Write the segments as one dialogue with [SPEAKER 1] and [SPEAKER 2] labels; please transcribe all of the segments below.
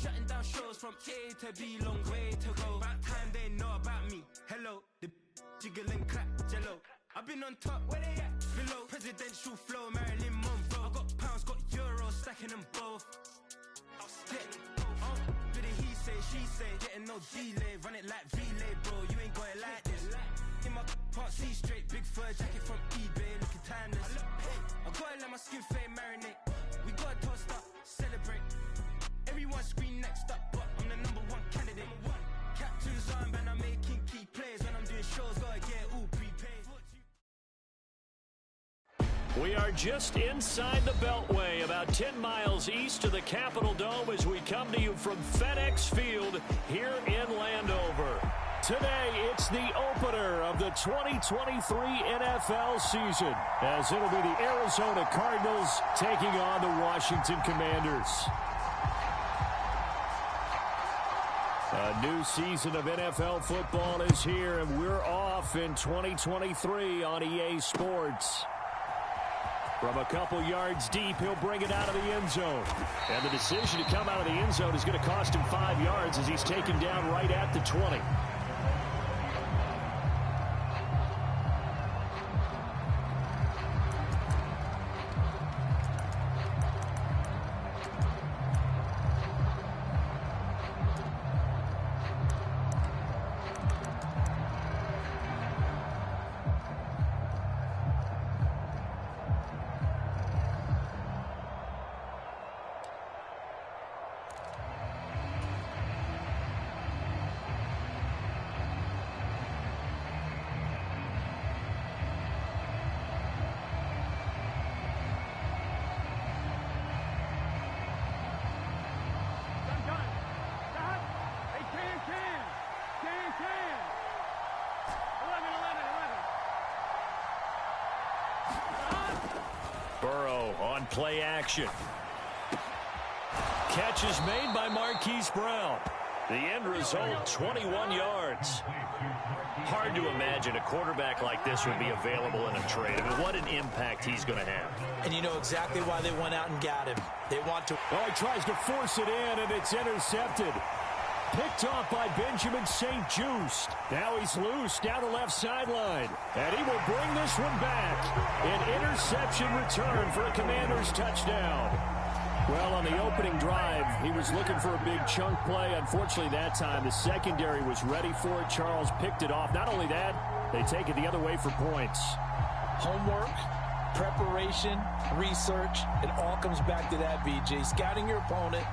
[SPEAKER 1] shutting down shows from A to B, long way to go. About time they know about me. Hello, the jiggle and clap, jello. I've been on top, where they at? Below, presidential flow, Marilyn Monroe. I got pounds, got euros, stacking them both. Bit of he say, she say, getting no delay, run it like relay, bro. You ain't got it like this. In my part C straight, big fur jacket from eBay, looking timeless. I gotta let my skin fade marinate. We gotta toast up, celebrate. Everyone scream next up, but I'm the #1 candidate. Captain's armband, I'm making key plays when I'm doing shows. Gotta get all prepaid.
[SPEAKER 2] We are just inside the Beltway, about 10 miles east of the Capitol Dome as we come to you from FedEx Field here in Landover. Today, it's the opener of the 2023 NFL season, as it'll be the Arizona Cardinals taking on the Washington Commanders. A new season of NFL football is here, and we're off in 2023 on EA Sports. From a couple yards deep, he'll bring it out of the end zone. And the decision to come out of the end zone is going to cost him 5 yards as he's taken down right at the 20. Burrow on play action. Catch is made by Marquise Brown. The end result, 21 yards. Hard to imagine a quarterback like this would be available in a trade. I mean, what an impact he's going to have.
[SPEAKER 3] And you know exactly why they went out and got him. They want to...
[SPEAKER 2] Oh, he tries to force it in, and it's intercepted. Picked off by Benjamin St-Juste. Now he's loose down the left sideline. And he will bring this one back. An interception return for a Commanders touchdown. Well, on the opening drive, he was looking for a big chunk play. Unfortunately, that time, the secondary was ready for it. Charles picked it off. Not only that, they take it the other way for points.
[SPEAKER 3] Homework, preparation, research, it all comes back to that, BJ. Scouting your opponent,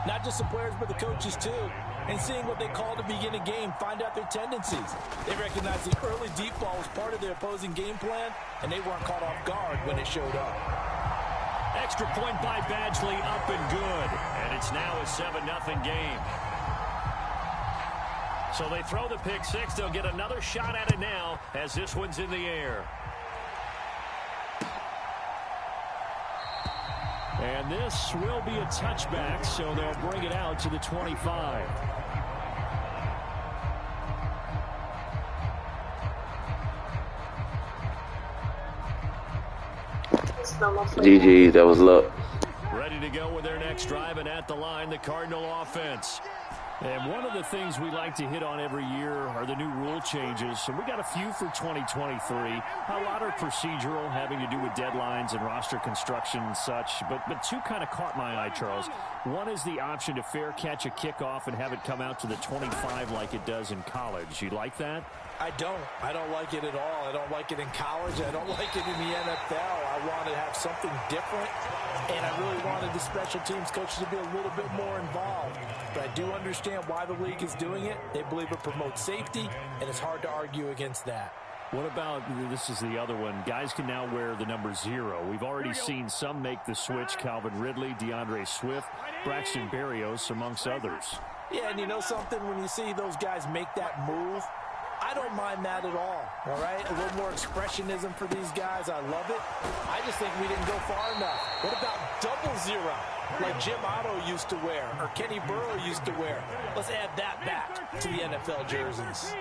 [SPEAKER 3] not just the players, but the coaches too. And seeing what they call to begin a game, find out their tendencies. They recognize the early deep ball was part of their opposing game plan, and they weren't caught off guard when it showed up.
[SPEAKER 2] Extra point by Badgley, up and good. And it's now a 7-0 game. So they throw the pick six. They'll get another shot at it now as this one's in the air. And this will be a touchback, so they'll bring it out to the 25.
[SPEAKER 4] GG, that was luck.
[SPEAKER 2] Ready to go with their next drive, and at the line, the Cardinal offense. And one of the things we like to hit on every year are the new rule changes. And we got a few for 2023. A lot are procedural, having to do with deadlines and roster construction and such. But two kind of caught my eye, Charles. One is the option to fair catch a kickoff and have it come out to the 25 like it does in college. You like that?
[SPEAKER 3] I don't like it at all. I don't like it in college. I don't like it in the NFL. I want to have something different, and I really wanted the special teams coaches to be a little bit more involved. But I do understand why the league is doing it. They believe it promotes safety, and it's hard to argue against that.
[SPEAKER 2] What about, this is the other one, guys can now wear the number 0. We've already seen some make the switch, Calvin Ridley, DeAndre Swift, Braxton Berrios, amongst others.
[SPEAKER 3] Yeah, and you know something, when you see those guys make that move, I don't mind that at all right? A little more expressionism for these guys. I love it. I just think we didn't go far enough. What about 00, like Jim Otto used to wear or Kenny Burrow used to wear? Let's add that back to the NFL jerseys.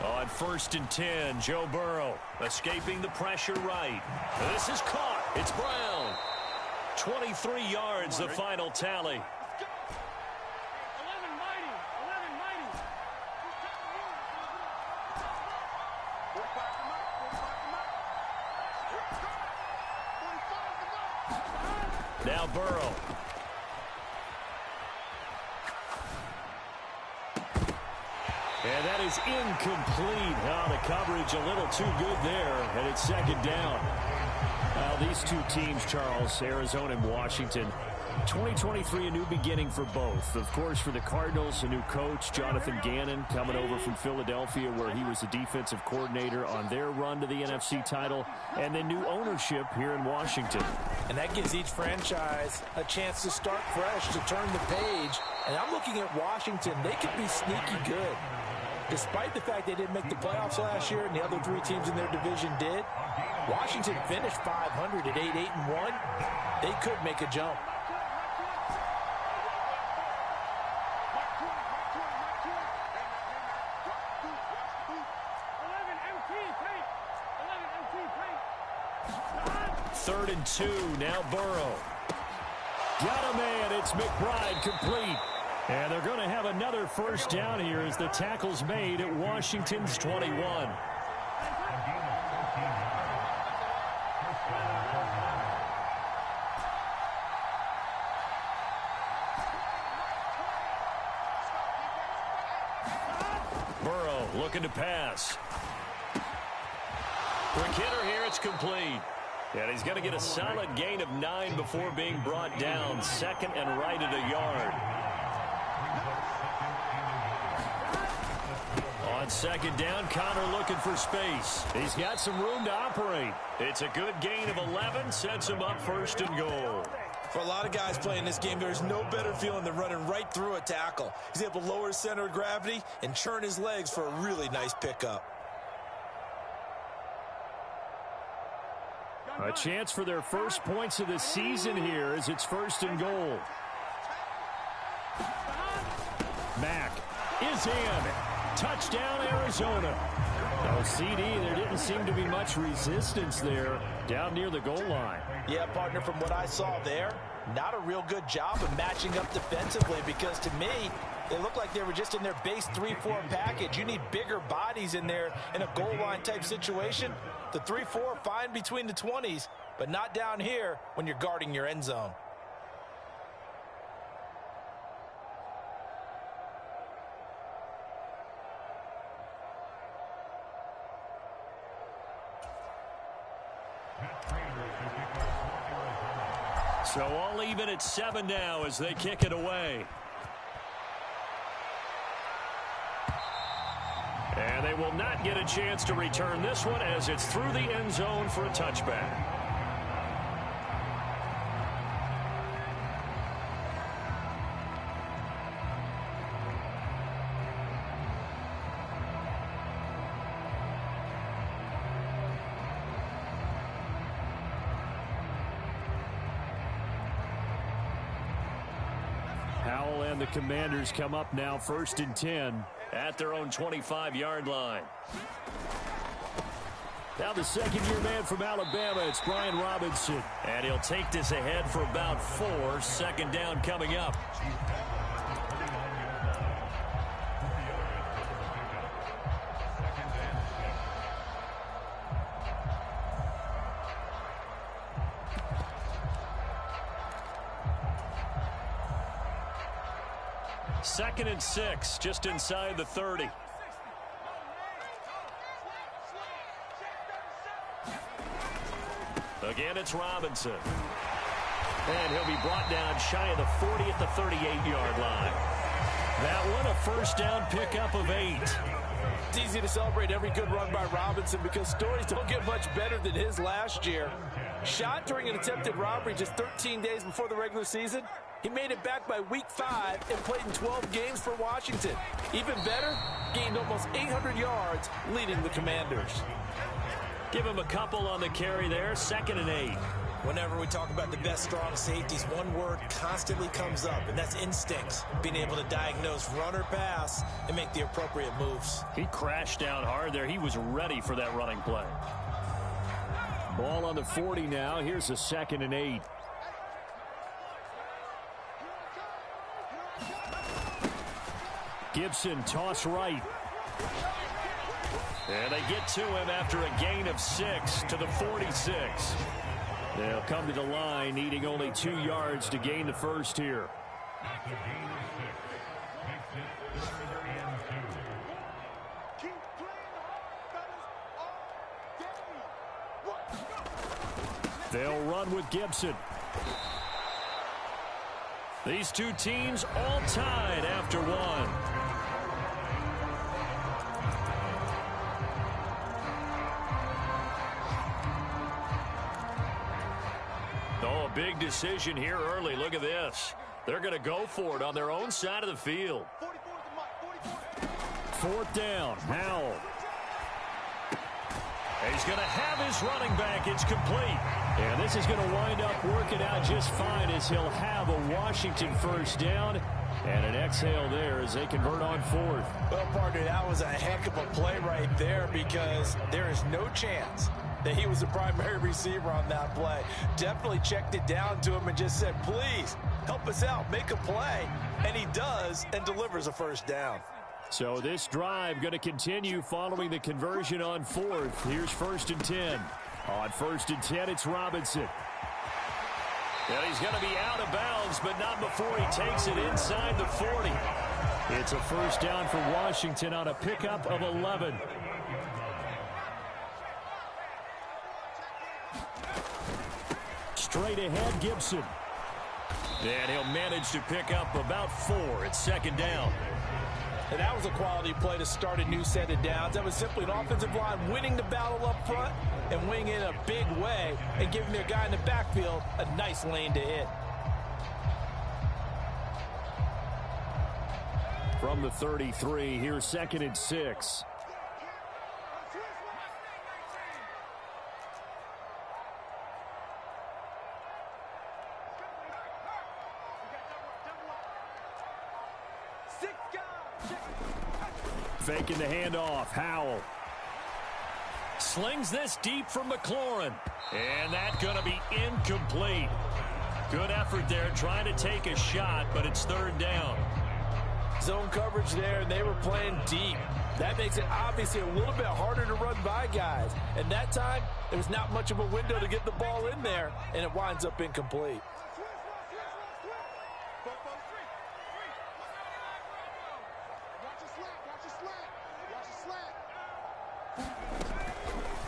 [SPEAKER 2] On 1st and 10, Joe Burrow escaping the pressure right. This is caught. It's Brown. 23 yards, the final tally. Now Burrow. And that is incomplete. Oh, the coverage a little too good there, and it's second down. These two teams, Charles, Arizona and Washington, 2023, a new beginning for both. Of course, for the Cardinals, a new coach, Jonathan Gannon, coming over from Philadelphia, where he was the defensive coordinator on their run to the NFC title, and then new ownership here in Washington.
[SPEAKER 3] And that gives each franchise a chance to start fresh, to turn the page. And I'm looking at Washington. They could be sneaky good. Despite the fact they didn't make the playoffs last year and the other three teams in their division did, Washington finished 500 at 8-1. They could make a jump.
[SPEAKER 2] Third and 2, now Burrow. Got a man, it's McBride, complete. And they're going to have another first down here as the tackle's made at Washington's 21. Burrow looking to pass. Quick hitter here, it's complete. And he's going to get a solid gain of 9 before being brought down. Second and right at a yard. On second down, Connor looking for space. He's got some room to operate. It's a good gain of 11, sets him up first and goal.
[SPEAKER 5] For a lot of guys playing this game, there's no better feeling than running right through a tackle. He's able to lower his center of gravity and churn his legs for a really nice pickup.
[SPEAKER 2] A chance for their first points of the season here as it's first and goal. Mack is in. Touchdown, Arizona. No, CD, there didn't seem to be much resistance there down near the goal line.
[SPEAKER 3] Yeah, partner, from what I saw there, not a real good job of matching up defensively, because to me, they looked like they were just in their base 3-4 package. You need bigger bodies in there in a goal line type situation. The 3-4 fine between the 20s, but not down here when you're guarding your end zone.
[SPEAKER 2] So all even at 7 now as they kick it away. And they will not get a chance to return this one as it's through the end zone for a touchback. Howell and the Commanders come up now first and 10 at their own 25-yard line. Now the second-year man from Alabama, it's Brian Robinson. And he'll take this ahead for about 4. Second down coming up. Second and 6, just inside the 30. Again, it's Robinson. And he'll be brought down shy of the 40 at the 38-yard line. That one, a first down pickup of 8.
[SPEAKER 3] It's easy to celebrate every good run by Robinson because stories don't get much better than his last year. Shot during an attempted robbery just 13 days before the regular season. He made it back by week 5 and played in 12 games for Washington. Even better, gained almost 800 yards leading the Commanders.
[SPEAKER 2] Give him a couple on the carry there, second and 8.
[SPEAKER 5] Whenever we talk about the best strong safeties, one word constantly comes up, and that's instincts. Being able to diagnose run or pass and make the appropriate moves.
[SPEAKER 2] He crashed down hard there. He was ready for that running play. Ball on the 40 now. Here's a second and 8. Gibson toss right. And they get to him after a gain of 6 to the 46. They'll come to the line needing only 2 yards to gain the first here. They'll run with Gibson. These two teams all tied after one. Oh, a big decision here early. Look at this. They're going to go for it on their own side of the field. 4th down. Howell. He's going to have his running back. It's complete. And this is going to wind up working out just fine as he'll have a Washington first down. And an exhale there as they convert on 4th.
[SPEAKER 5] Well, partner, that was a heck of a play right there because there is no chance that he was the primary receiver on that play. Definitely checked it down to him and just said, please, help us out, make a play. And he does and delivers a first down.
[SPEAKER 2] So this drive going to continue following the conversion on 4th. Here's 1st and 10. On 1st and 10, it's Robinson. And he's going to be out of bounds, but not before he takes it inside the 40. It's a first down for Washington on a pickup of 11. Straight ahead, Gibson. And he'll manage to pick up about 4. It's 2nd down.
[SPEAKER 5] And that was a quality play to start a new set of downs. That was simply an offensive line winning the battle up front and winning in a big way and giving their guy in the backfield a nice lane to hit.
[SPEAKER 2] From the 33, here's 2nd and 6. Faking the handoff. Howell slings this deep from McLaurin. And that's going to be incomplete. Good effort there trying to take a shot, but it's 3rd down.
[SPEAKER 5] Zone coverage there, and they were playing deep. That makes it obviously a little bit harder to run by guys. And that time, there was not much of a window to get the ball in there, and it winds up incomplete.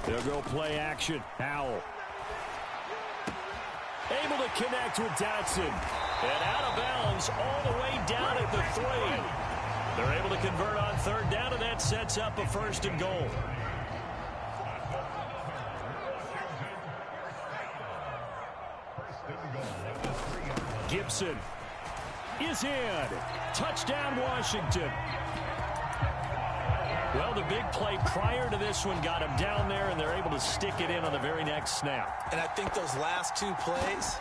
[SPEAKER 2] They'll go play action. Howell. Able to connect with Dotson. And out of bounds all the way down at the 3. They're able to convert on 3rd down, and that sets up a 1st and goal. Gibson is in. Touchdown, Washington. Well, the big play prior to this one got him down there, and they're able to stick it in on the very next snap.
[SPEAKER 5] And I think those last 2 plays,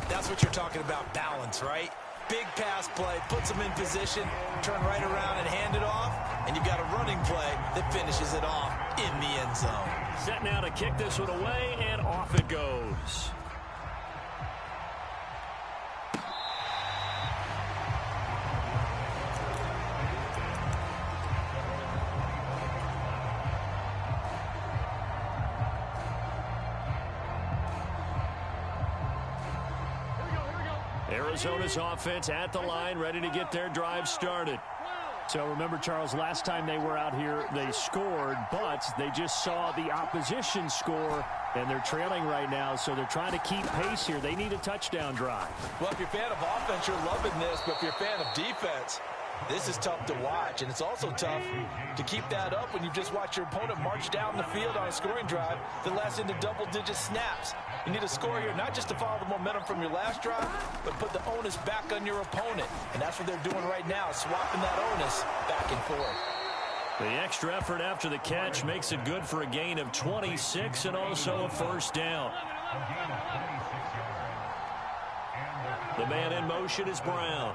[SPEAKER 5] that's what you're talking about, balance, right? Big pass play, puts them in position, turn right around and hand it off, and you've got a running play that finishes it off in the end zone.
[SPEAKER 2] Set now to kick this one away, and off it goes. Arizona's offense at the line, ready to get their drive started. So remember, Charles, last time they were out here, they scored, but they just saw the opposition score, and they're trailing right now, so they're trying to keep pace here. They need a touchdown drive.
[SPEAKER 5] Well, if you're a fan of offense, you're loving this, but if you're a fan of defense, this is tough to watch, and it's also tough to keep that up when you just watch your opponent march down the field on a scoring drive that lasts into double-digit snaps. You need a score here, not just to follow the momentum from your last drive, but put the onus back on your opponent. And that's what they're doing right now, swapping that onus back and forth.
[SPEAKER 2] The extra effort after the catch makes it good for a gain of 26 and also a first down. The man in motion is Brown.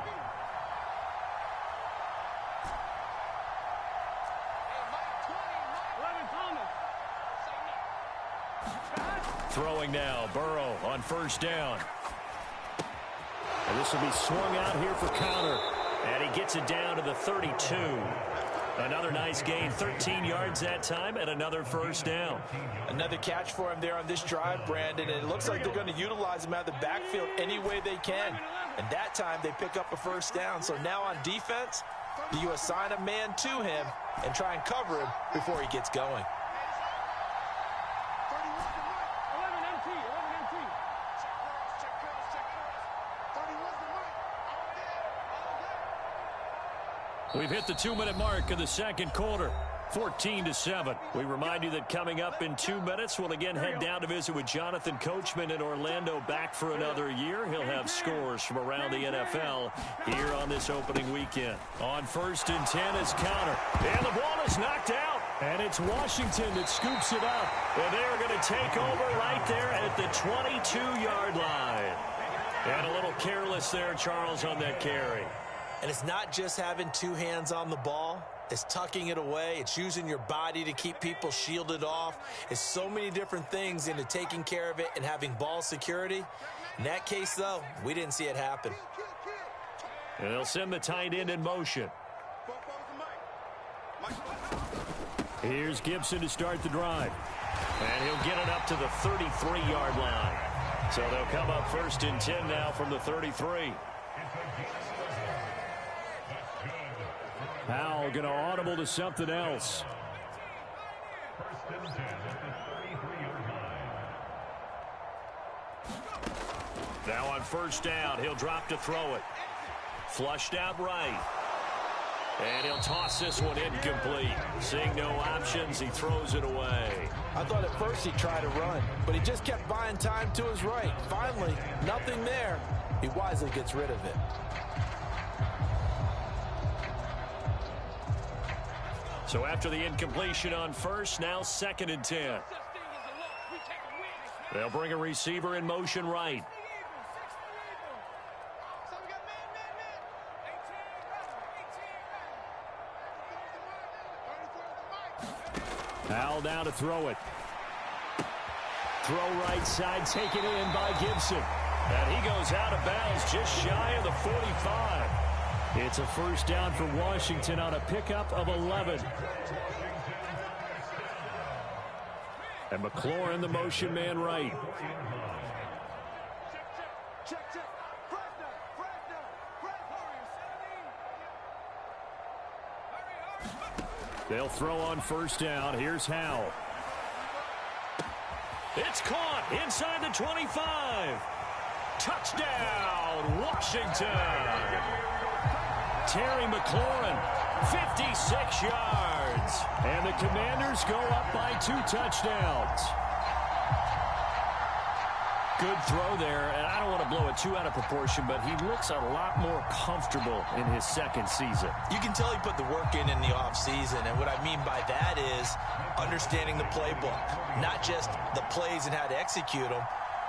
[SPEAKER 2] Throwing now, Burrow on first down. And this will be swung out here for Conner. And he gets it down to the 32. Another nice gain, 13 yards that time, and another first down.
[SPEAKER 5] Another catch for him there on this drive, Brandon, and it looks like they're going to utilize him out of the backfield any way they can. And that time they pick up a first down. So now on defense, do you assign a man to him and try and cover him before he gets going?
[SPEAKER 2] We've hit the 2-minute mark of the second quarter, 14-7. We remind you that coming up in 2 minutes, we'll again head down to visit with Jonathan Coachman in Orlando, back for another year. He'll have scores from around the NFL here on this opening weekend. On 1st and 10 is Conner. And the ball is knocked out. And it's Washington that scoops it up. And they're going to take over right there at the 22-yard line. And a little careless there, Charles, on that carry.
[SPEAKER 3] And it's not just having two hands on the ball. It's tucking it away. It's using your body to keep people shielded off. It's so many different things into taking care of it and having ball security. In that case, though, we didn't see it happen.
[SPEAKER 2] And they'll send the tight end in motion. Here's Gibson to start the drive. And he'll get it up to the 33-yard line. So they'll come up 1st and 10 now from the 33. Powell going to audible to something else. Now on 1st down, he'll drop to throw it. Flushed out right. And he'll toss this one incomplete. Seeing no options, he throws it away.
[SPEAKER 3] I thought at first he'd try to run, but he just kept buying time to his right. Finally, nothing there. He wisely gets rid of it.
[SPEAKER 2] So after the incompletion on 1st, now 2nd and 10. They'll bring a receiver in motion right. Powell down to throw it. Throw right side, taken in by Gibson. And he goes out of bounds just shy of the 45. It's a first down for Washington on a pickup of 11. And McLaurin, the motion man right. They'll throw on 1st down. Here's Howell. It's caught inside the 25. Touchdown, Washington. Terry McLaurin, 56 yards. And the Commanders go up by 2 touchdowns. Good throw there, and I don't want to blow it too out of proportion, but he looks a lot more comfortable in his 2nd season.
[SPEAKER 3] You can tell he put the work in the offseason, and what I mean by that is understanding the playbook. Not just the plays and how to execute them,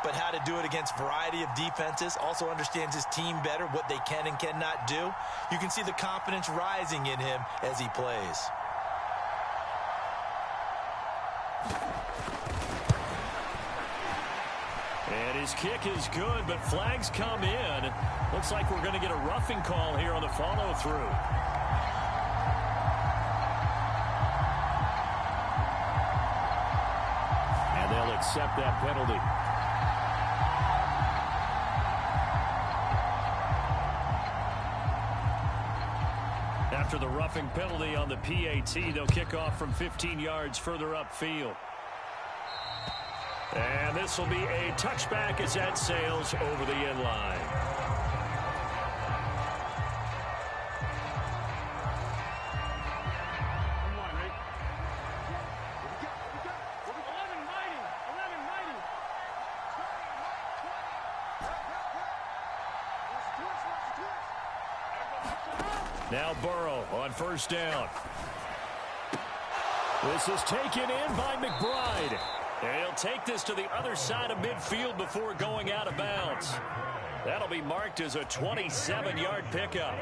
[SPEAKER 3] but how to do it against a variety of defenses. Also understands his team better, what they can and cannot do. You can see the confidence rising in him as he plays.
[SPEAKER 2] And his kick is good, but flags come in. Looks like we're going to get a roughing call here on the follow-through. And they'll accept that penalty. After the roughing penalty on the PAT, they'll kick off from 15 yards further upfield. And this will be a touchback as that sails over the end line. Now Burrow on 1st down. This is taken in by McBride. And he'll take this to the other side of midfield before going out of bounds. That'll be marked as a 27-yard pickup.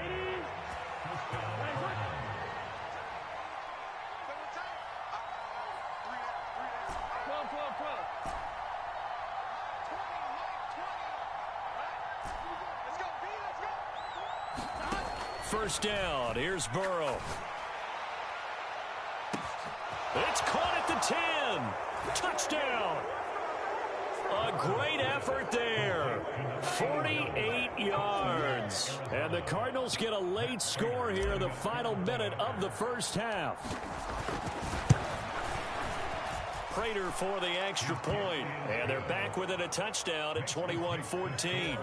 [SPEAKER 2] first down. Here's Burrow. It's caught at the 10. Touchdown. A great effort there. 48 yards. And the Cardinals get a late score here in the final minute of the first half. Prater for the extra point. And they're back within a touchdown at 21-14.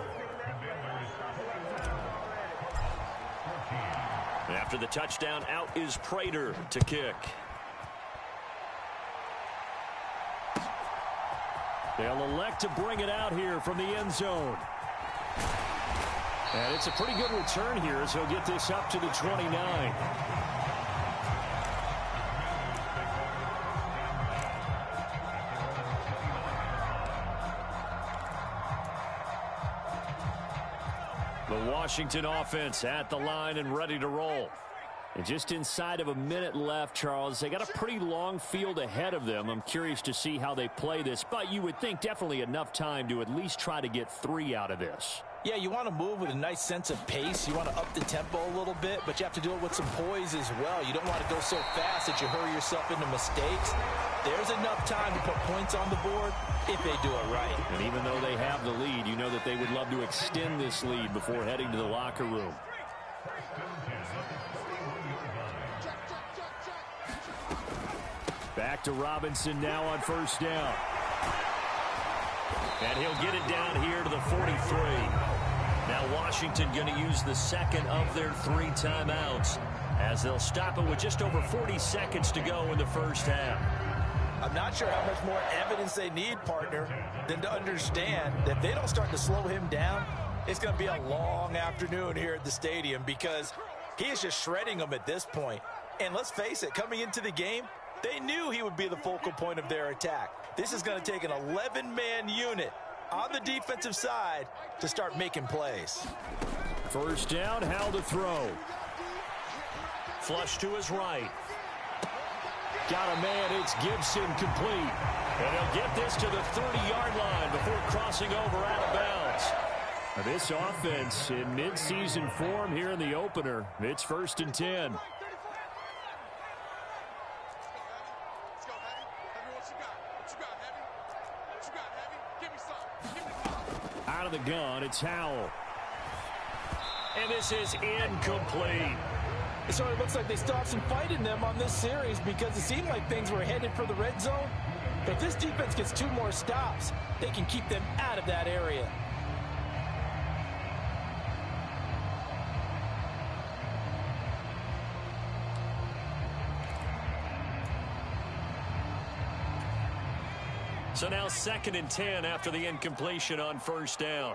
[SPEAKER 2] After the touchdown, out is Prater to kick. They'll elect to bring it out here from the end zone. And it's a pretty good return here as he'll get this up to the 29. The Washington offense at the line and ready to roll. And just inside of a minute left, Charles, they got a pretty long field ahead of them. I'm curious to see how they play this, but you would think definitely enough time to at least try to get 3 out of this.
[SPEAKER 5] Yeah, you want to move with a nice sense of pace. You want to up the tempo a little bit, but you have to do it with some poise as well. You don't want to go so fast that you hurry yourself into mistakes. There's enough time to put points on the board if they do it right.
[SPEAKER 2] And even though they have the lead, you know that they would love to extend this lead before heading to the locker room. Back to Robinson now on first down. And he'll get it down here to the 43. Now Washington going to use the second of their 3 timeouts as they'll stop it with just over 40 seconds to go in the first half.
[SPEAKER 5] I'm not sure how much more evidence they need, partner, than to understand that if they don't start to slow him down, it's going to be a long afternoon here at the stadium because he is just shredding them at this point. And let's face it, coming into the game, they knew he would be the focal point of their attack. This is going to take an 11-man unit on the defensive side to start making plays.
[SPEAKER 2] First down, Howell to throw. Flush to his right. Got a man, it's Gibson complete. And he'll get this to the 30-yard line before crossing over out of bounds. Now this offense in midseason form here in the opener. It's 1st and 10. Out of the gun, it's Howell. And this is incomplete.
[SPEAKER 5] It sort of looks like they still have some fight in them on this series because it seemed like things were headed for the red zone. But if this defense gets 2 more stops, they can keep them out of that area.
[SPEAKER 2] So now 2nd and 10 after the incompletion on first down.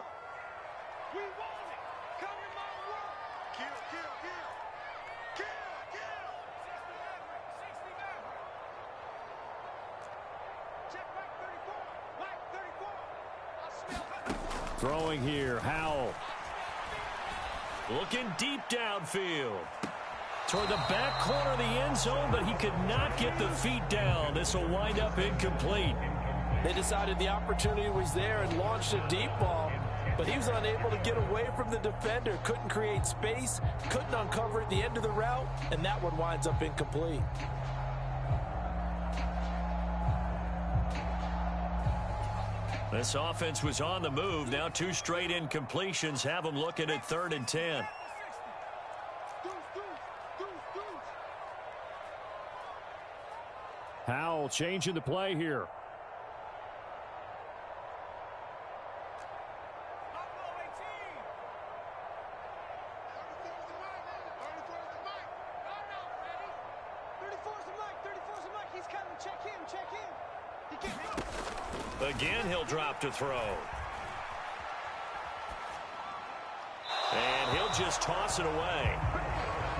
[SPEAKER 2] Throwing here, Howell. Looking deep downfield. Toward the back corner of the end zone, but he could not get the feet down. This will wind up incomplete.
[SPEAKER 3] They decided the opportunity was there and launched a deep ball, but he was unable to get away from the defender, couldn't create space, couldn't uncover at the end of the route, and that one winds up incomplete.
[SPEAKER 2] This offense was on the move. Now 2 straight incompletions have them looking at 3rd and 10. Howell changing the play here. Again, he'll drop to throw. And he'll just toss it away.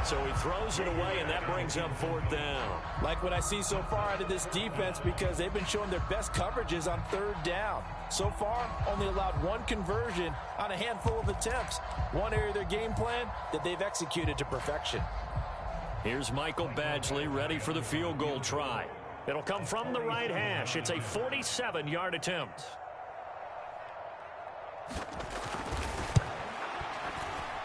[SPEAKER 2] So he throws it away, and that brings up 4th down.
[SPEAKER 3] Like what I see so far out of this defense because they've been showing their best coverages on 3rd down. So far, only allowed 1 conversion on a handful of attempts. One area of their game plan that they've executed to perfection.
[SPEAKER 2] Here's Michael Badgley ready for the field goal try. It'll come from the right hash. It's a 47-yard attempt.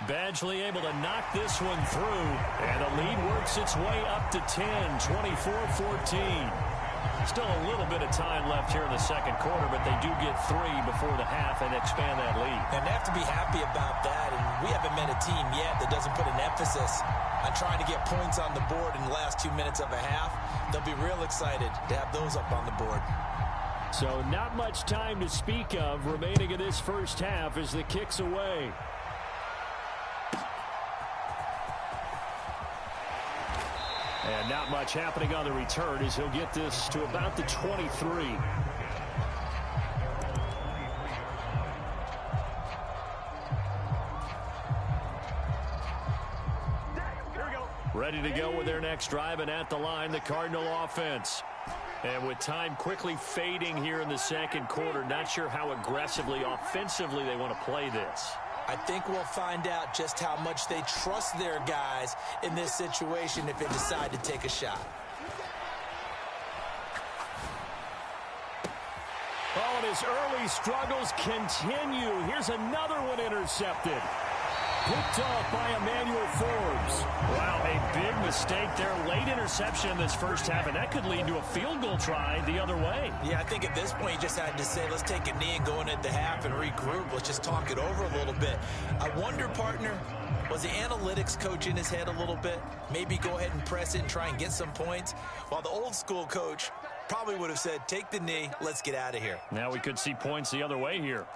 [SPEAKER 2] Badgley able to knock this one through, and the lead works its way up to 10, 24-14. Still a little bit of time left here in the second quarter, but they do get 3 before the half and expand that lead.
[SPEAKER 5] And they have to be happy about that, and we haven't met a team yet that doesn't put an emphasis on trying to get points on the board in the last 2 minutes of a half. They'll be real excited to have those up on the board.
[SPEAKER 2] So not much time to speak of remaining in this first half as the kick's away. And not much happening on the return as he'll get this to about the 23. Ready to go with their next drive, and at the line, the Cardinal offense. And with time quickly fading here in the second quarter, not sure how aggressively, offensively they want to play this.
[SPEAKER 5] I think we'll find out just how much they trust their guys in this situation if they decide to take a shot.
[SPEAKER 2] Oh, and his early struggles continue. Here's another one intercepted. Picked off by Emmanuel Forbes. Wow, a big mistake there. Late interception in this first half, and that could lead to a field goal try the other way.
[SPEAKER 5] Yeah, I think at this point you just had to say, let's take a knee and go in at the half and regroup. Let's just talk it over a little bit. I wonder, partner, was the analytics coach in his head a little bit? Maybe go ahead and press it and try and get some points? While the old school coach probably would have said, take the knee, let's get out of here.
[SPEAKER 2] Now we could see points the other way here.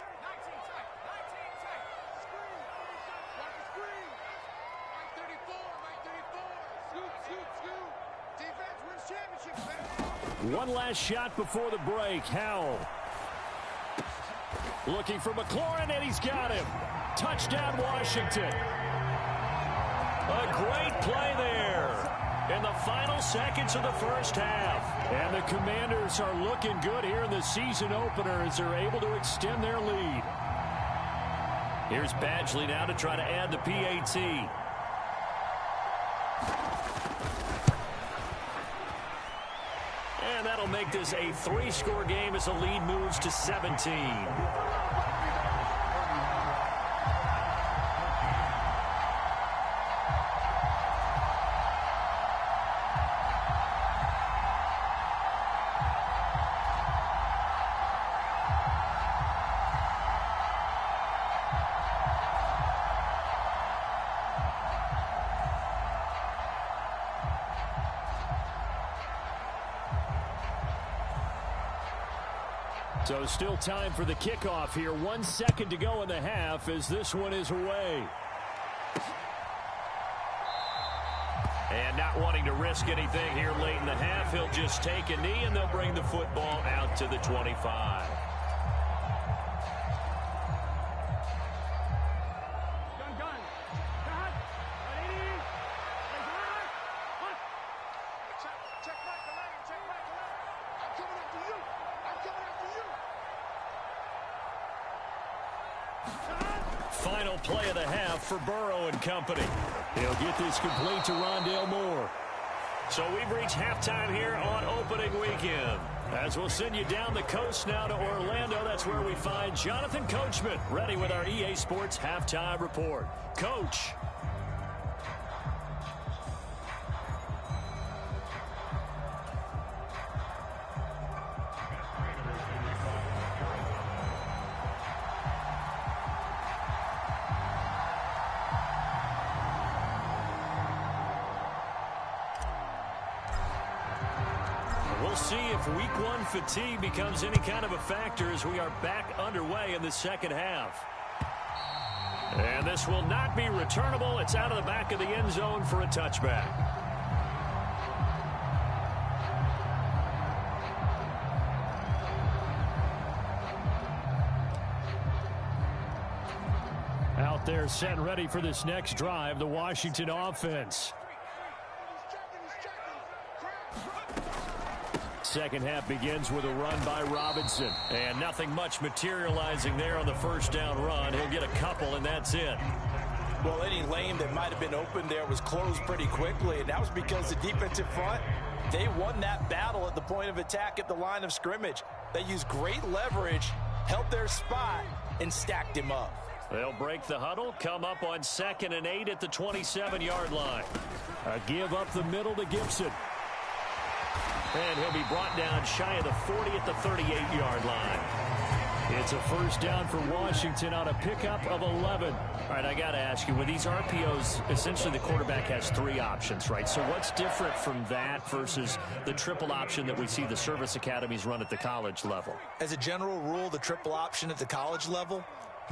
[SPEAKER 2] One last shot before the break. Howell looking for McLaurin, and he's got him. Touchdown, Washington. A great play there in the final seconds of the first half. And the Commanders are looking good here in the season opener as they're able to extend their lead. Here's Badgley now to try to add the PAT. And that'll make this a 3-score game as the lead moves to 17. So still time for the kickoff here. 1 second to go in the half as this one is away. And not wanting to risk anything here late in the half, he'll just take a knee and they'll bring the football out to the 25. Final play of the half for Burrow and company. He'll get this complete to Rondale Moore. So we've reached halftime here on opening weekend. As we'll send you down the coast now to Orlando, that's where we find Jonathan Coachman ready with our EA Sports halftime report. Coach. We'll see if week one fatigue becomes any kind of a factor as we are back underway in the second half. And this will not be returnable. It's out of the back of the end zone for a touchback. Out there set and ready for this next drive, the Washington offense. Second half begins with a run by Robinson. And nothing much materializing there on the first down run. He'll get a couple, and that's it.
[SPEAKER 5] Well, any lane that might have been open there was closed pretty quickly, and that was because the defensive front, they won that battle at the point of attack at the line of scrimmage. They used great leverage, held their spot, and stacked him up.
[SPEAKER 2] They'll break the huddle, come up on 2nd and 8 at the 27-yard line. A give up the middle to Gibson. And he'll be brought down shy of the 40 at the 38-yard line. It's a first down for Washington on a pickup of 11. All right, I got to ask you, with these RPOs, essentially the quarterback has 3 options, right? So what's different from that versus the triple option that we see the service academies run at the college level?
[SPEAKER 5] As a general rule, the triple option at the college level,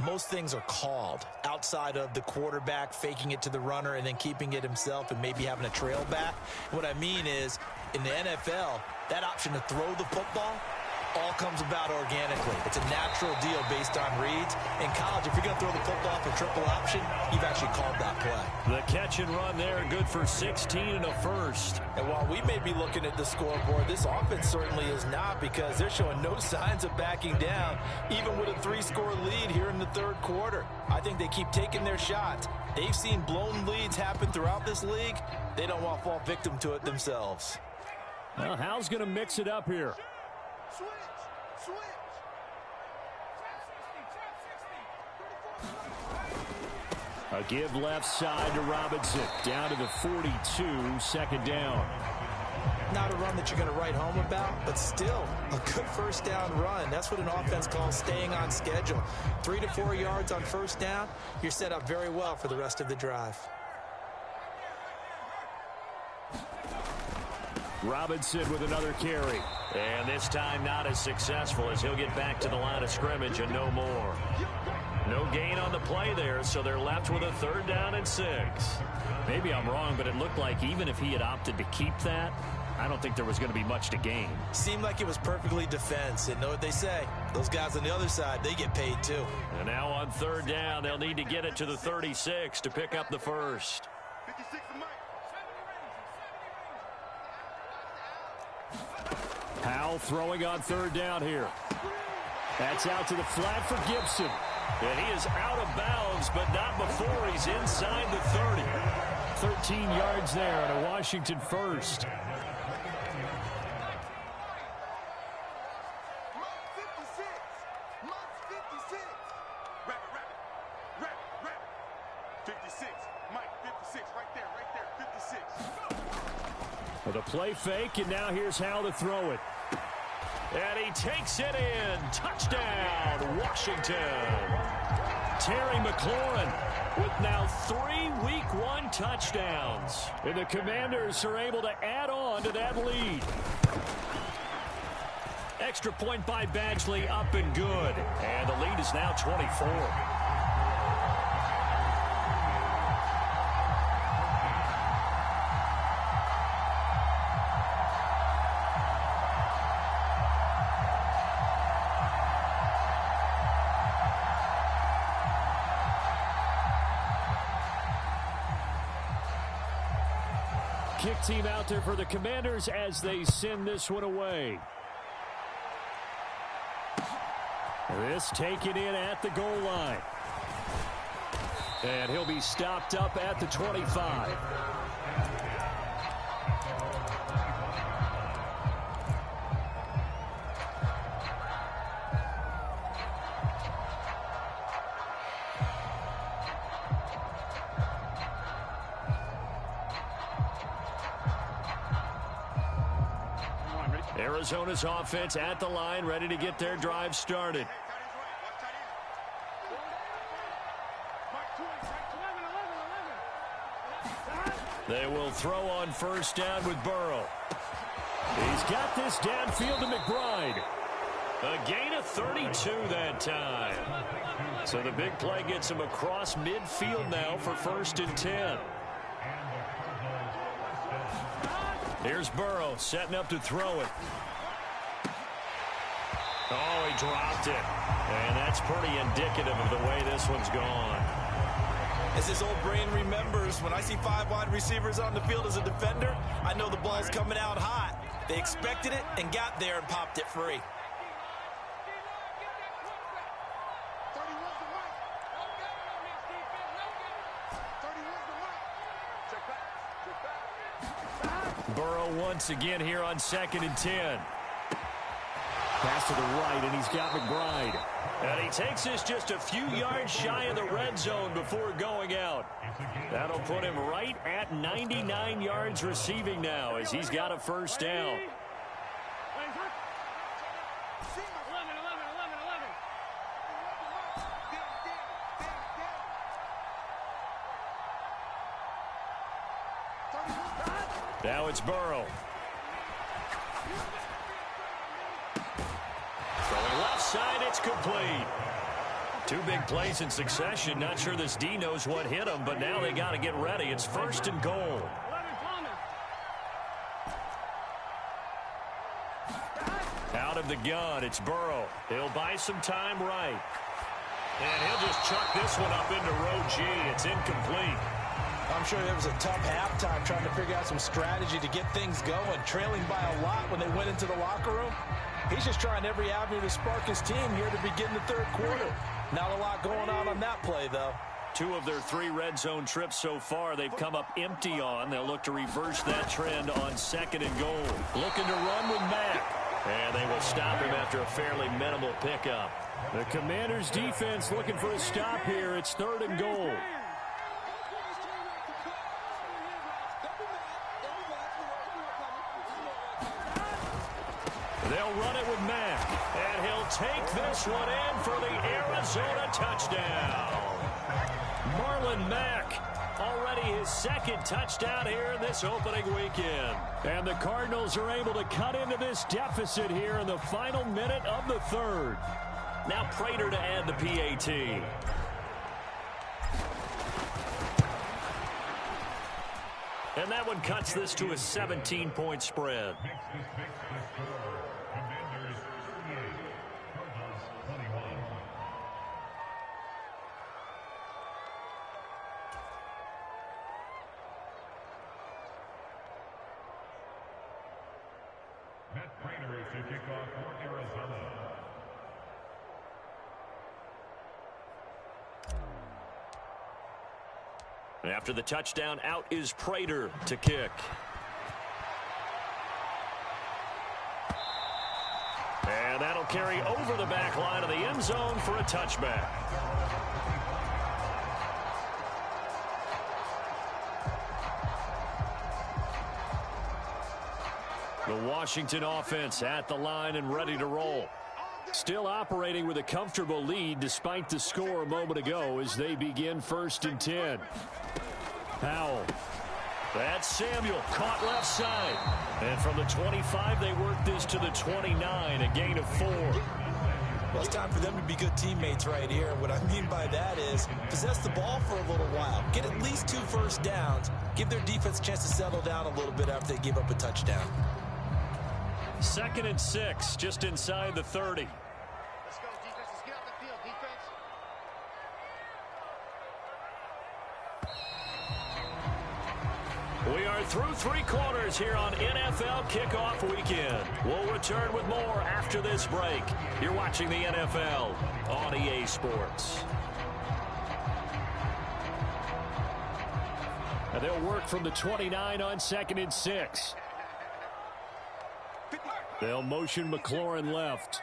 [SPEAKER 5] most things are called outside of the quarterback faking it to the runner and then keeping it himself and maybe having a trail back. What I mean is, in the NFL, that option to throw the football all comes about organically. It's a natural deal based on reads. In college, if you're going to throw the football for triple option, you've actually called that play.
[SPEAKER 2] The catch and run there, good for 16 and a first.
[SPEAKER 3] And while we may be looking at the scoreboard, this offense certainly is not, because they're showing no signs of backing down, even with a 3-score lead here in the third quarter. I think they keep taking their shots. They've seen blown leads happen throughout this league. They don't want to fall victim to it themselves.
[SPEAKER 2] Well, Hal's going to mix it up here. A give left side to Robinson. Down to the 42, 2nd down.
[SPEAKER 3] Not a run that you're going to write home about, but still a good first down run. That's what an offense calls staying on schedule. 3 to 4 yards on first down, you're set up very well for the rest of the drive.
[SPEAKER 2] Robinson with another carry. And this time not as successful, as he'll get back to the line of scrimmage and no more. No gain on the play there, so they're left with a 3rd down and 6. Maybe I'm wrong, but it looked like even if he had opted to keep that, I don't think there was going to be much to gain.
[SPEAKER 3] Seemed like it was perfectly defense. And know what they say, those guys on the other side, they get paid too.
[SPEAKER 2] And now on 3rd down, they'll need to get it to the 36 to pick up the first. Howell throwing on 3rd down here. That's out to the flat for Gibson. And he is out of bounds, but not before he's inside the 30. 13 yards there on a Washington first. With a play fake, and now here's how to throw it. And he takes it in. Touchdown, Washington. Terry McLaurin with now 3 Week 1 touchdowns. And the Commanders are able to add on to that lead. Extra point by Badgley, up and good. And the lead is now 24. Kick team out there for the Commanders as they send this one away. This taken in at the goal line. And he'll be stopped up at the 25. Arizona's offense at the line, ready to get their drive started. They will throw on 1st down with Burrow. He's got this downfield to McBride. A gain of 32 that time. So the big play gets him across midfield now for 1st and 10. Here's Burrow setting up to throw it. Oh, he dropped it. And that's pretty indicative of the way this one's gone.
[SPEAKER 3] As his old brain remembers, when I see 5 wide receivers on the field as a defender, I know the ball's coming out hot. They expected it and got there and popped it free.
[SPEAKER 2] Burrow once again here on 2nd and 10. Pass to the right, and he's got McBride. And he takes this just a few yards shy of the red zone before going out. That'll put him right at 99 yards receiving now as he's got a first down. Now it's Burrow. Throwing left side, it's complete. Two big plays in succession. Not sure this D knows what hit him, but now they got to get ready. It's 1st and goal. Out of the gun, it's Burrow. He'll buy some time right. And he'll just chuck this one up into row G. It's incomplete.
[SPEAKER 5] I'm sure it was a tough halftime trying to figure out some strategy to get things going, trailing by a lot when they went into the locker room. He's just trying every avenue to spark his team here to begin the third quarter. Not a lot going on that play, though.
[SPEAKER 2] 2 of their 3 red zone trips so far they've come up empty on. They'll look to reverse that trend on 2nd and goal. Looking to run with Mack. And they will stop him after a fairly minimal pickup. The Commanders' defense looking for a stop here. It's 3rd and goal. They'll run it with Mack, and he'll take this one in for the Arizona touchdown. Marlon Mack, already his 2nd touchdown here in this opening weekend. And the Cardinals are able to cut into this deficit here in the final minute of the 3rd. Now Prater to add the PAT. And that one cuts this to a 17-point spread.
[SPEAKER 6] Matt Prater to kick off for Arizona.
[SPEAKER 2] After the touchdown, out is Prater to kick. And that'll carry over the back line of the end zone for a touchback. The Washington offense at the line and ready to roll. Still operating with a comfortable lead despite the score a moment ago as they begin 1st and 10. Powell. That's Samuel, caught left side. And from the 25, they work this to the 29, a gain of 4.
[SPEAKER 5] Well, it's time for them to be good teammates right here. What I mean by that is possess the ball for a little while. Get at least 2 first downs. Give their defense a chance to settle down a little bit after they give up a touchdown.
[SPEAKER 2] 2nd and 6, just inside the 30.
[SPEAKER 7] Let's go, defense. Let's get out the field, defense.
[SPEAKER 2] We are through 3 quarters here on NFL Kickoff Weekend. We'll return with more after this break. You're watching the NFL on EA Sports. And they'll work from the 29 on 2nd and 6. They'll motion McLaurin left.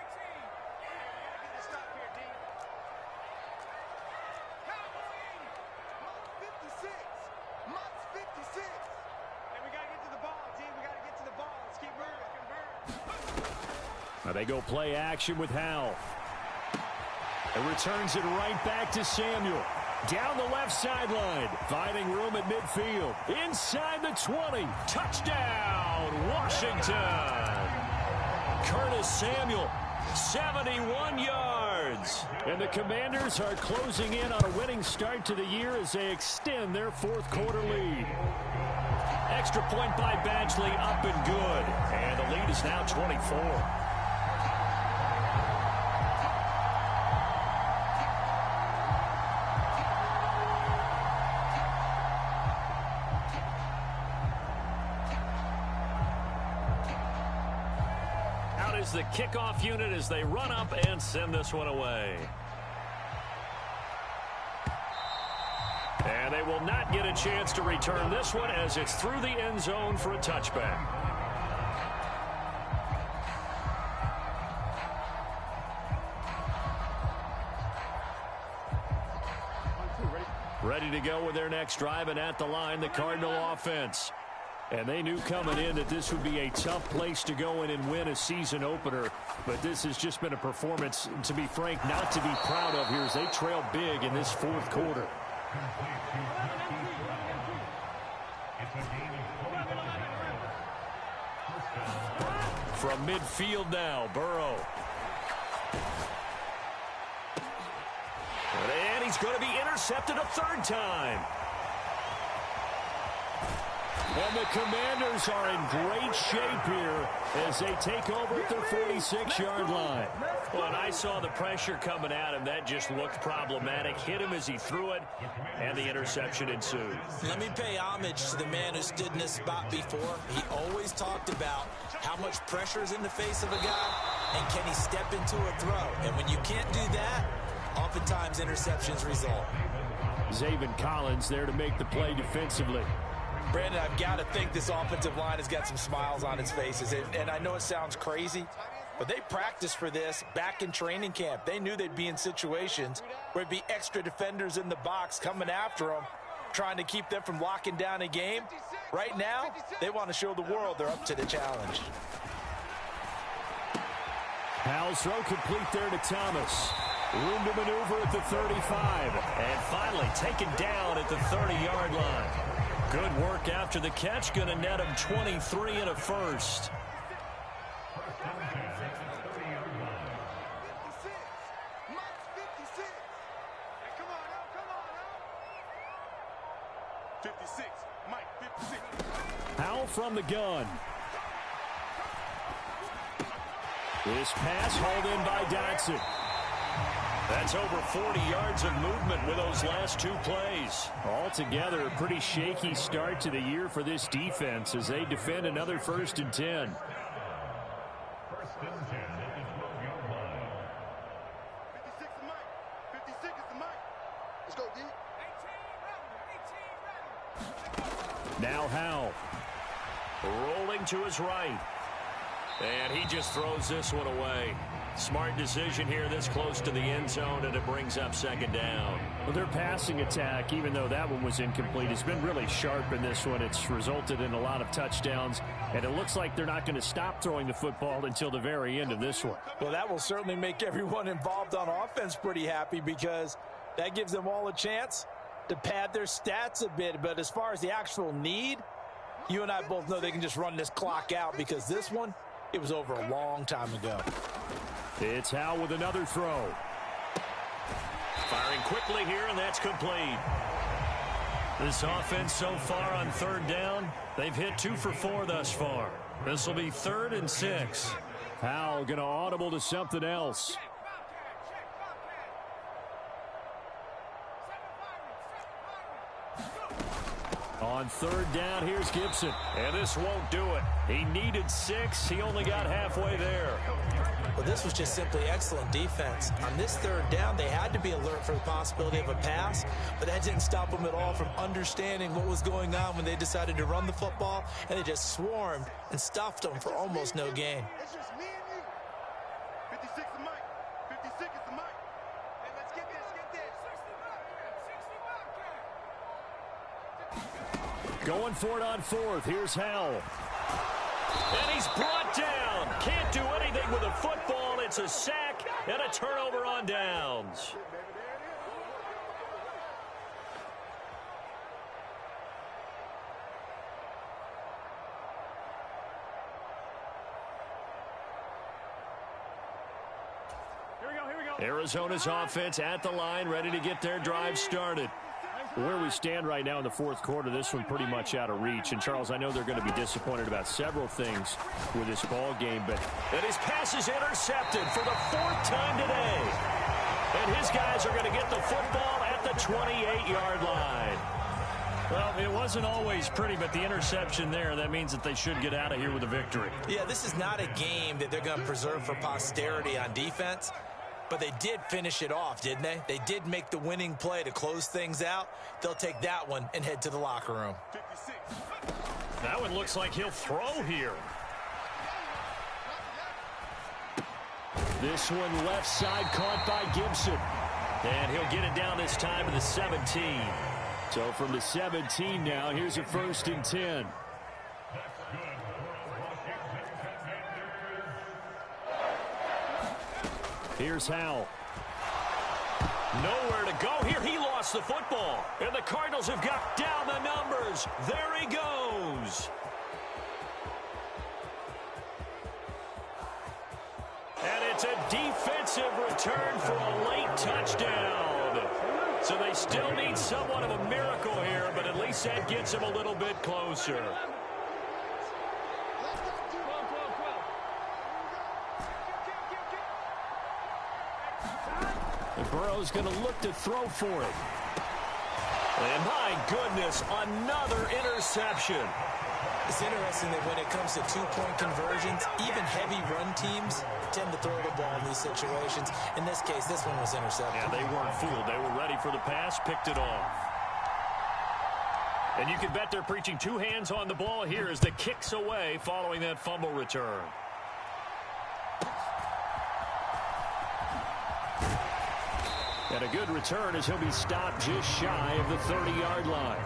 [SPEAKER 2] Now they go play action with Howell. And returns it right back to Samuel. Down the left sideline. Finding room at midfield. Inside the 20. Touchdown, Washington. Curtis Samuel, 71 yards. And the Commanders are closing in on a winning start to the year as they extend their 4th quarter lead. Extra point by Badgley, up and good. And the lead is now 24. The kickoff unit as they run up and send this one away. And they will not get a chance to return this one as it's through the end zone for a touchback. ready to go with their next drive, and at the line, the Cardinal offense. And they knew coming in that this would be a tough place to go in and win a season opener. But this has just been a performance, to be frank, not to be proud of here as they trail big in this fourth quarter. From midfield now, Burrow. And he's going to be intercepted a third time. And the Commanders are in great shape here as they take over at their 46-yard line. Well, and I saw the pressure coming at him. That just looked problematic. Hit him as he threw it, and the interception ensued. Let me pay homage to the man who stood in this spot before. He always talked about how much pressure is in the face of a guy, and can he step into a throw. And when you can't do that, oftentimes interceptions result. Zaven Collins there to make the play defensively.
[SPEAKER 5] Brandon, I've got to think this offensive line has got some smiles on its faces. And I know it sounds crazy, but they practiced for this back in training camp. They knew they'd be in situations where it'd be extra defenders in the box coming after them, trying to keep them from locking down a game. Right now, they want to show the world they're up to the challenge.
[SPEAKER 2] Powell's throw complete there to Thomas. Room to maneuver at the 35. And finally taken down at the 30-yard line. Good work after the catch. Going to net him 23 and a first. Powell from the gun. This pass hauled in by Dotson. That's over 40 yards of movement with those last two plays. Altogether, a pretty shaky start to the year for this defense as they defend another 1st and 10.
[SPEAKER 6] 1st and 10 at the 12-yard line.
[SPEAKER 7] 56 is Mike. 56 is the Mike. Let's go, D. 18 ready.
[SPEAKER 2] Now Howell. Rolling to his right. And he just throws this one away. Smart decision here this close to the end zone, and it brings up 2nd down. Well, their passing attack, even though that one was incomplete, has been really sharp in this one. It's resulted in a lot of touchdowns, and it looks like they're not going to stop throwing the football until the very end of this one.
[SPEAKER 5] Well, that will certainly make everyone involved on offense pretty happy because that gives them all a chance to pad their stats a bit. But as far as the actual need, you and I both know they can just run this clock out because this one, it was over a long time ago.
[SPEAKER 2] It's Howell with another throw. Firing quickly here, and that's complete. This offense so far on 3rd down, they've hit 2 for 4 thus far. This will be 3rd and 6. Howell going to audible to something else. On 3rd down, here's Gibson. And this won't do it. He needed 6. He only got halfway there.
[SPEAKER 5] Well, this was just simply excellent defense. On this 3rd down, they had to be alert for the possibility of a pass, but that didn't stop them at all from understanding what was going on when they decided to run the football, and they just swarmed and stuffed them for almost no gain.
[SPEAKER 7] It's just me and you. 56 is Mike. 56 is the Mike. Hey, let's get this,
[SPEAKER 2] Going for it on 4th. Here's Howell. And he's brought down. Can't do anything with a football. It's a sack and a turnover on downs. Arizona's offense at the line, ready to get their drive started. Where we stand right now in the 4th quarter, this one pretty much out of reach. And, Charles, I know they're going to be disappointed about several things with this ball game, but and his pass is intercepted for the 4th time today. And his guys are going to get the football at the 28-yard line. Well, it wasn't always pretty, but the interception there, that means that they should get out of here with a victory.
[SPEAKER 5] Yeah, this is not a game that they're going to preserve for posterity on defense. But they did finish it off, didn't they? They did make the winning play to close things out. They'll take that one and head to the locker room.
[SPEAKER 7] 56.
[SPEAKER 2] That one looks like he'll throw here. This one left side caught by Gibson. And he'll get it down this time to the 17. So from the 17 now, here's a 1st and 10. Here's Howell. Nowhere to go here. He lost the football. And the Cardinals have got down the numbers. There he goes. And it's a defensive return for a late touchdown. So they still need somewhat of a miracle here, but at least that gets them a little bit closer. And Burrow's going to look to throw for it. And my goodness, another interception.
[SPEAKER 5] It's interesting that when it comes to two-point conversions, even heavy run teams tend to throw the ball in these situations. In this case, this one was intercepted.
[SPEAKER 2] Yeah, they weren't fooled. They were ready for the pass, picked it off. And you can bet they're preaching two hands on the ball here as the kick's away following that fumble return. And a good return as he'll be stopped just shy of the 30-yard line.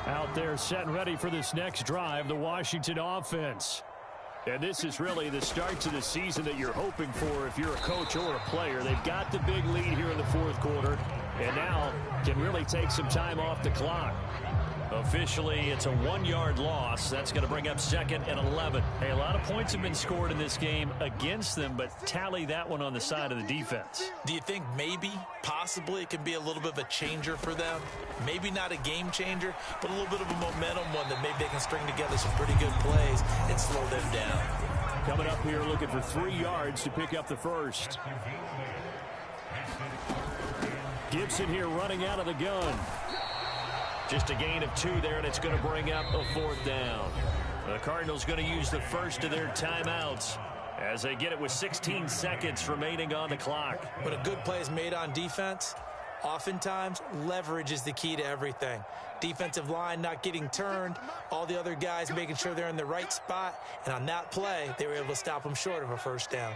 [SPEAKER 2] Out there set and ready for this next drive, the Washington offense. And this is really the start to the season that you're hoping for if you're a coach or a player. They've got the big lead here in the fourth quarter, and now can really take some time off the clock. Officially, it's a 1-yard loss. That's going to bring up 2nd and 11. Hey, a lot of points have been scored in this game against them, but tally that one on the side of the defense.
[SPEAKER 5] Do you think maybe, possibly, it can be a little bit of a changer for them? Maybe not a game changer, but a little bit of a momentum one that maybe they can string together some pretty good plays and slow them down.
[SPEAKER 2] Coming up here looking for 3 yards to pick up the first. Gibson here running out of the gun. Just a gain of 2 there, and it's going to bring up a 4th down. The Cardinals going to use the first of their timeouts as they get it with 16 seconds remaining on the clock.
[SPEAKER 5] When a good play is made on defense, oftentimes leverage is the key to everything. Defensive line not getting turned, all the other guys making sure they're in the right spot, and on that play, they were able to stop them short of a 1st down.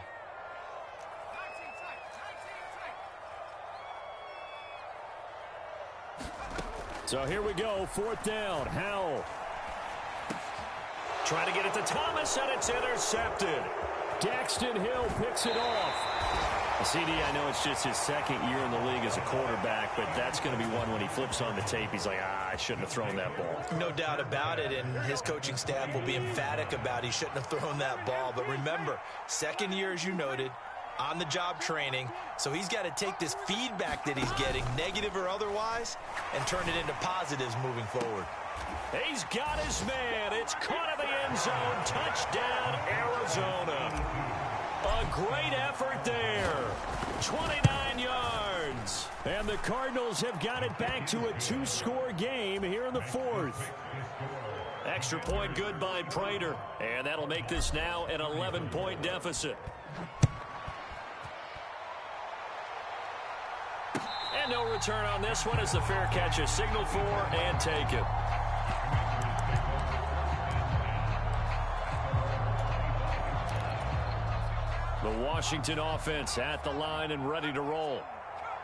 [SPEAKER 2] So here we go, 4th down. Howell trying to get it to Thomas, and it's intercepted. Daxton Hill picks it off. CD, I know it's just his 2nd year in the league as a quarterback, but that's going to be one when he flips on the tape. He's like, I shouldn't have thrown that ball.
[SPEAKER 5] No doubt about it, and his coaching staff will be emphatic about he shouldn't have thrown that ball. But remember, 2nd year, as you noted, on-the-job training, so he's got to take this feedback that he's getting, negative or otherwise, and turn it into positives moving forward.
[SPEAKER 2] He's got his man. It's caught in the end zone. Touchdown, Arizona. A great effort there. 29 yards. And the Cardinals have got it back to a 2-score game here in the 4th. Extra point good by Prater. And that'll make this now an 11-point deficit. And no return on this one as the fair catch is signaled for and taken. The Washington offense at the line and ready to roll.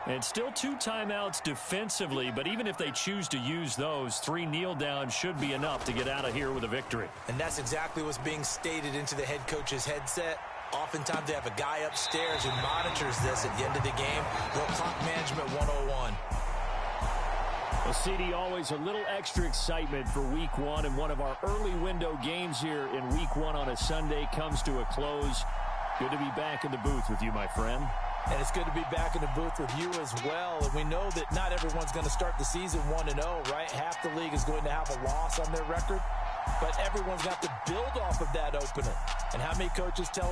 [SPEAKER 2] And still 2 timeouts defensively, but even if they choose to use those, 3 kneel downs should be enough to get out of here with a victory.
[SPEAKER 5] And that's exactly what's being stated into the head coach's headset. Oftentimes they have a guy upstairs who monitors this at the end of the game. Little clock management 101.
[SPEAKER 2] Well, CD, always a little extra excitement for Week 1, and one of our early window games here in Week 1 on a Sunday comes to a close. Good to be back in the booth with you, my friend.
[SPEAKER 5] And it's good to be back in the booth with you as well. And we know that not everyone's going to start the season 1-0, right? Half the league is going to have a loss on their record. But everyone's got to build off of that opener. And how many coaches tell